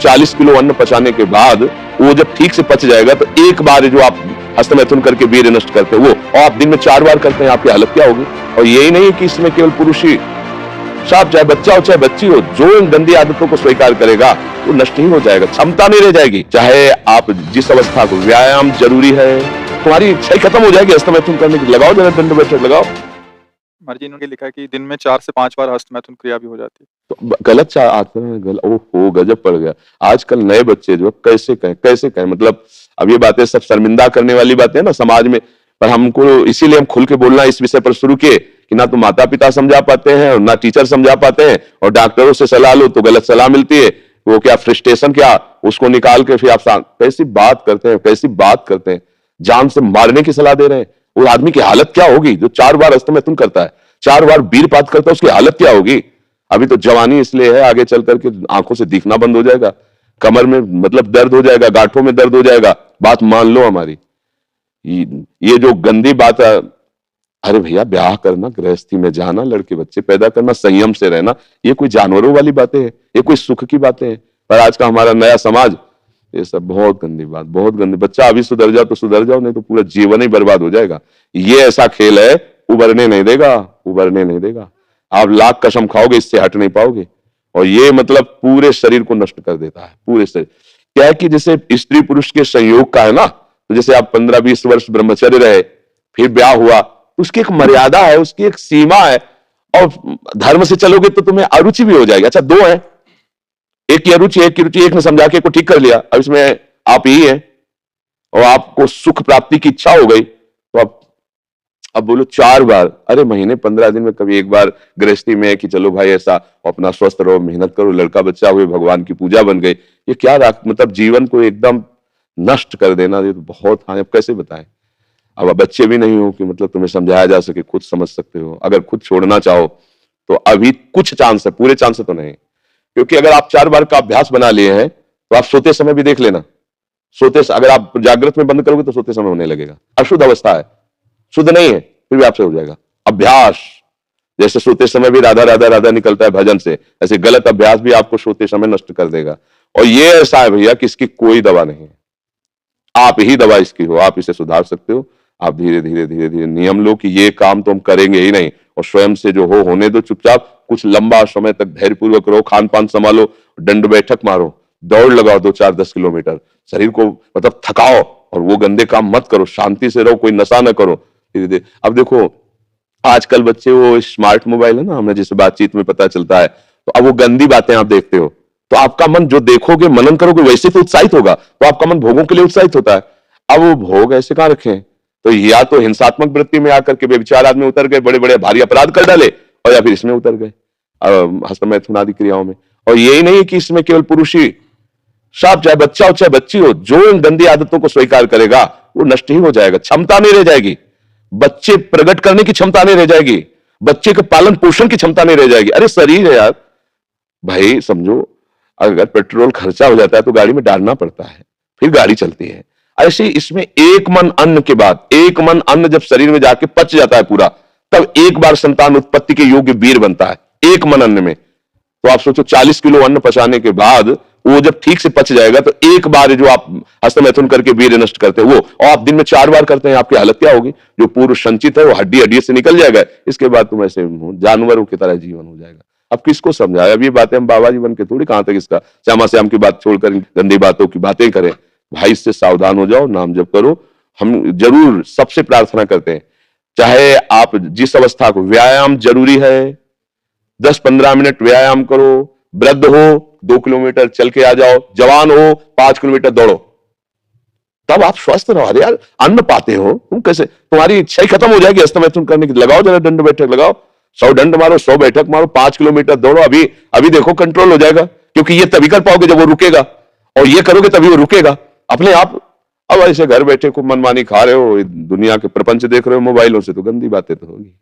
40 kilo अन्न पचाने के बाद वो जब ठीक से पच जाएगा तो एक बार जो आप हस्तमैथुन करके वीर्य नष्ट करते हो वो, और आप दिन में 4 बार करते हैं, आपकी हालत क्या होगी। और यही नहीं है कि इसमें केवल पुरुष ही, साफ चाहे बच्चा हो चाहे बच्ची हो, जो इन गंदी आदतों को स्वीकार करेगा वो नष्ट ही हो जाएगा, क्षमता नहीं रह जाएगी। चाहे आप जिस अवस्था को, व्यायाम जरूरी है, तुम्हारी इच्छा ही खत्म हो जाएगी हस्तमैथुन करने की। लगाओ जरा दंड बैठक लगाओ। जी इन्होंने लिखा है कि दिन में 4 से 5 बार हस्तमैथुन क्रिया भी हो जाती है। तो गलत गलत, ओहो गजब पड़ गया। आजकल नए बच्चे जो कैसे कहें, मतलब अब ये बातें सब शर्मिंदा करने वाली बातें हैं ना समाज में, पर हमको इसीलिए हम खुल के बोलना इस विषय पर शुरू किए कि ना तो माता पिता समझा पाते हैं और ना टीचर समझा पाते हैं, और डॉक्टरों से सलाह लो तो गलत सलाह मिलती है। वो क्या फ्रस्ट्रेशन, क्या उसको निकाल के फिर आप कैसी बात करते हैं, जान से मारने की सलाह दे रहे हैं। वो आदमी की हालत क्या होगी जो 4 बार हस्तमैथुन करता है, 4 बार वीरपात करता है, उसकी हालत क्या होगी। अभी तो जवानी इसलिए है, आगे चल करके आंखों से दिखना बंद हो जाएगा, कमर में मतलब दर्द हो जाएगा, गांठों में दर्द हो जाएगा। बात मान लो हमारी, ये जो गंदी बात है, अरे भैया ब्याह करना, गृहस्थी में जाना, लड़के बच्चे पैदा करना, संयम से रहना, ये कोई जानवरों वाली बातें हैं, ये कोई सुख की बातें हैं। पर आज का हमारा नया समाज, ये सब बहुत गंदी बात, बहुत गंदी। बच्चा अभी सुधर जाओ तो सुधर जाओ, नहीं तो पूरा जीवन ही बर्बाद हो जाएगा। ये ऐसा खेल है, उबरने नहीं देगा। आप लाख कसम खाओगे, इससे हट नहीं पाओगे। और ये मतलब पूरे शरीर को नष्ट कर देता है, पूरे शरीर। क्या है कि जैसे स्त्री पुरुष के संयोग का है ना, तो जैसे आप 15-20 वर्ष ब्रह्मचर्य रहे, फिर ब्याह हुआ, उसकी एक मर्यादा है, उसकी एक सीमा है। और धर्म से चलोगे तो तुम्हें अरुचि भी हो जाएगी। अच्छा, 2 हैं, एक की अरुचि, एक की रुचि, एक ने समझा के को ठीक कर लिया, अब इसमें आप ही हैं और आपको सुख प्राप्ति की इच्छा हो गई, तो अब बोलो 4 बार, अरे महीने 15 दिन में कभी एक बार गृहस्थी में है कि चलो भाई ऐसा अपना स्वस्थ रहो, मेहनत करो, लड़का बच्चा हुए, भगवान की पूजा बन गई। ये क्या मतलब जीवन को एकदम नष्ट कर देना, ये तो बहुत। हाँ, अब कैसे बताएं। अब बच्चे भी नहीं हो कि मतलब तुम्हें समझाया जा सके, खुद समझ सकते हो। अगर खुद छोड़ना चाहो तो अभी कुछ चांस है, पूरे चांस तो नहीं, क्योंकि अगर आप 4 बार का अभ्यास बना लिए हैं तो आप सोते समय भी देख लेना। अगर आप जागृत में बंद करोगे तो सोते समय होने लगेगा। अशुद्ध अवस्था है, शुद्ध नहीं है, फिर भी आपसे हो जाएगा। अभ्यास, जैसे सोते समय भी राधा राधा राधा निकलता है भजन से, ऐसे गलत अभ्यास भी आपको सोते समय नष्ट कर देगा। और ये ऐसा है भैया कि इसकी कोई दवा नहीं है, आप ही दवा इसकी हो। आप इसे सुधार सकते हो। आप धीरे धीरे नियम लो कि ये काम तो हम करेंगे ही नहीं, और स्वयं से जो होने दो चुपचाप। कुछ लंबा समय तक धैर्यपूर्वक रहो, खान पान संभालो, दंड बैठक मारो, दौड़ लगाओ 2-4-10 किलोमीटर, शरीर को मतलब थकाओ, और वो गंदे काम मत करो, शांति से रहो, कोई नशा न करो। धीरे। अब देखो आजकल बच्चे, वो स्मार्ट मोबाइल है ना, हमें जैसे बातचीत में पता चलता है, तो अब वो गंदी बातें आप देखते हो तो आपका मन जो देखोगे, मनन करोगे, वैसे तो उत्साहित होगा, तो आपका मन भोगों के लिए उत्साहित होता है। अब वो भोग ऐसे कहां रखे हैं, तो या तो हिंसात्मक वृत्ति में आकर के बेविचार आदमी उतर गए, बड़े बड़े भारी अपराध कर डाले, और या फिर इसमें उतर गए हस्तमैथुन आदि क्रियाओं में। और यही नहीं कि इसमें केवल पुरुष ही, साफ चाहे बच्चा हो चाहे बच्ची हो, जो इन गंदी आदतों को स्वीकार करेगा वो नष्ट ही हो जाएगा, क्षमता नहीं रह जाएगी। बच्चे प्रकट करने की क्षमता नहीं रह जाएगी, बच्चे के पालन पोषण की क्षमता नहीं रह जाएगी। अरे शरीर है यार भाई, समझो अगर पेट्रोल खर्चा हो जाता है तो गाड़ी में डालना पड़ता है, फिर गाड़ी चलती है। ऐसे इसमें एक मन अन्न के बाद, एक मन अन्न जब शरीर में जाके पच जाता है पूरा, तब एक बार संतान उत्पत्ति के योग्य वीर बनता है, एक मन अन्न में। तो आप सोचो 40 किलो अन्न पचाने के बाद वो जब ठीक से पच जाएगा तो एक बार जो आप हस्तमैथुन करके वीर्य नष्ट करते हैं वो, और आप दिन में 4 बार करते हैं, आपकी हालत क्या होगी। जो पूर्व संचित है वो हड्डी हड्डी से निकल जाएगा, इसके बाद तुम ऐसे जानवरों की तरह जीवन हो जाएगा। अब किसको समझाए, अब ये बातें हम बाबा जी बन के थोड़ी कहां तक इसका श्यामा श्याम की बात छोड़कर गंदी बातों की बातें करें। भाई इससे सावधान हो जाओ, नाम जप करो। हम जरूर सबसे प्रार्थना करते हैं, चाहे आप जिस अवस्था को, व्यायाम जरूरी है, 10-15 मिनट व्यायाम करो। वृद्ध हो 2 किलोमीटर चल के आ जाओ, जवान हो 5 किलोमीटर दौड़ो, तब आप स्वस्थ रहो। अरे यार अन्न पाते हो तुम, कैसे तुम्हारी इच्छा ही खत्म हो जाएगी हस्तमैथुन करने की। लगाओ जरा दंड बैठक लगाओ, 100 दंड मारो, 100 बैठक मारो, 5 किलोमीटर दौड़ो। अभी देखो कंट्रोल हो जाएगा, क्योंकि ये तभी कर पाओगे जब वो रुकेगा, और ये करोगे तभी वो रुकेगा अपने आप। अब ऐसे घर बैठे खूब मनमानी खा रहे हो, दुनिया के प्रपंच देख रहे हो मोबाइलों से, तो गंदी बातें तो होगी।